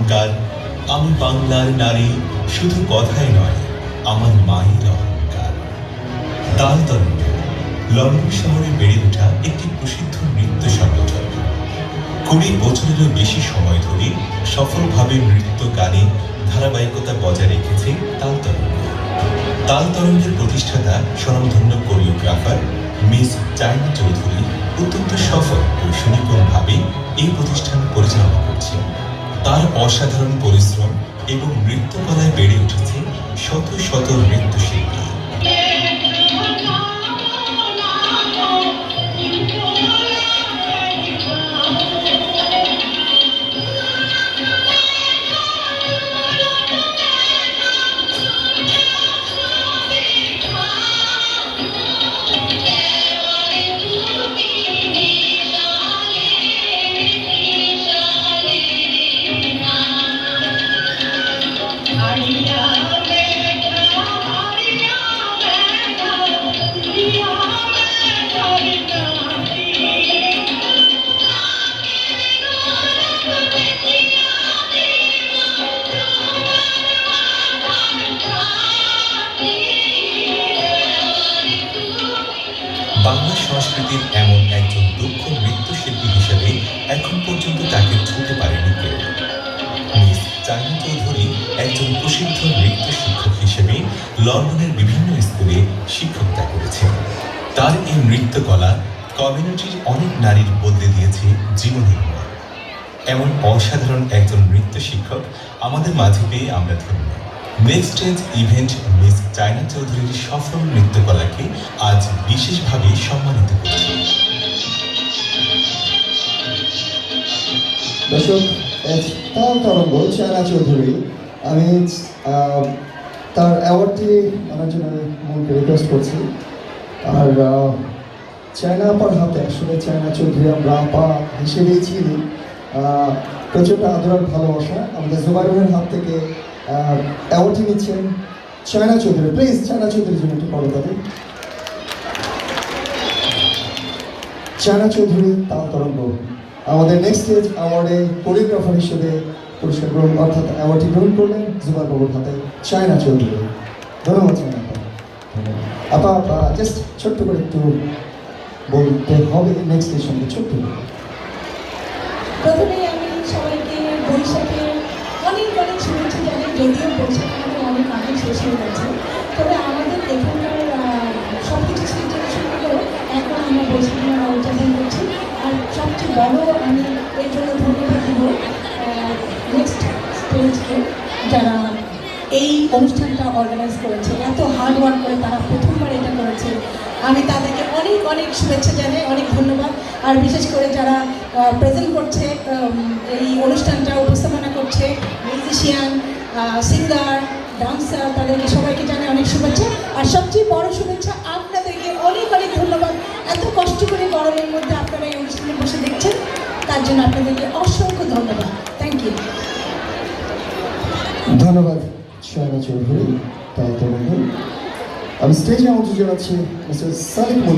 অহংকার। আমি বাংলার নারী, শুধু কথাই নয়, আমার মায়ের অহংকার। তাল তরঙ্গ লন্ডন শহরে বেড়ে ওঠা একটি প্রসিদ্ধ নৃত্য সংগঠন। 20 বছরেরও বেশি সময় ধরে সফলভাবে নৃত্য গানে ধারাবাহিকতা বজায় রেখেছে তাল তরঙ্গ। তাল তরঙ্গের প্রতিষ্ঠাতা স্বনামধন্য কোরিওগ্রাফার মিস চায়না চৌধুরী অত্যন্ত সফল ও সুনিপুণভাবে এই প্রতিষ্ঠান পরিচালনা করছেন। তার অসাধারণ পরিশ্রম এবং নৃত্যকলায় বেড়ে উঠেছে শত শত নৃত্যশিল্পী। বাংলা সংস্কৃতির এমন একজন দক্ষ নৃত্যশিল্পী হিসেবে এখন পর্যন্ত তাকে ছুঁতে পারেনি কেউ। মিস চায়না চৌধুরী একজন প্রসিদ্ধ নৃত্য শিক্ষক হিসেবে লন্ডনের বিভিন্ন স্কুলে শিক্ষকতা করেছেন। তার এই নৃত্যকলা কমিউনিটির অনেক নারীর বদলে দিয়েছে জীবনের মন। এমন অসাধারণ একজন নৃত্য শিক্ষক আমাদের মাঝে পেয়ে আমরা ধন্য। Next stage event miss China চৌধুরীর সফল নৃত্যকলাকে আজ বিশেষভাবে সম্মানিত করছে। দর্শক, তাল তরঙ্গ চায়না চৌধুরী, আমি তার অ্যাওয়ার্ডটি আনার জন্য মনকে রিকোয়েস্ট করছি। আর চায়না আপার হাতে, আসলে চায়না চৌধুরী আমরা আপা হিসেবেই চিনি, প্রচণ্ড আদর আর ভালোবাসা। আমাদের জুবাইরের হাত থেকে অ্যাওয়ার্ডটি নিচ্ছেন চায়না চৌধুরী। প্লিজ চায়না চৌধুরীর জন্য একটু করো তাদের। চায়না চৌধুরী, তাল তরঙ্গ। আমাদের নেক্সট স্টেজ অ্যাওয়ার্ডে কোরিওগ্রাফার হিসেবে পুরস্কার গ্রহণ অর্থাৎ অ্যাওয়ার্ডটি গ্রহণ করলেন জুবাইর বাবুর হাতে চায়না চৌধুরী। ধন্যবাদ চায়না আপা। আপা জাস্ট ছোট্ট করে একটু বলতে হবে নেক্সট স্টেজ সঙ্গে ছোট্ট করে। প্রথমেই আমি সবাইকে বৈশাখের অনেক অনেক শুভেচ্ছা জানাই। যদিও বৈশাখ আমাদের অনেক আগে শেষ হয়ে গেছে, তবে আমাদের এখানকার সব কিছু সিজন শুরু করে এখন আমরা বৈশাখ মেলা উদযাপন করছি। আর সবচেয়ে বড় আমি এর জন্য ধন্যবাদ দেব নেক্সট স্টেজকে, যারা এই অনুষ্ঠানটা অর্গানাইজ করেছে। এত হার্ড ওয়ার্ক করে তারা প্রথমবার এটা করেছে। আমি তাদেরকে অনেক অনেক শুভেচ্ছা জানাই, অনেক ধন্যবাদ। আর বিশেষ করে যারা প্রেজেন্ট করছে, এই অনুষ্ঠানটা উপস্থাপনা করছে, মিউজিশিয়ান, সিঙ্গার, ডান্সার, তাদেরকে সবাইকে জানাই অনেক শুভেচ্ছা। আর সবচেয়ে বড় শুভেচ্ছা আপনাদেরকে অনেক অনেক ধন্যবাদ। এত কষ্ট করে গরমের মধ্যে আপনারা এই অনুষ্ঠানে বসে দেখছেন, তার জন্য আপনাদেরকে অসংখ্য ধন্যবাদ। Thank you. ধন্যবাদ চায়না চৌধুরী, তাল তরঙ্গ। আমি স্টেজে আমন্ত্রণ জানাচ্ছি মিস্টার সালিক।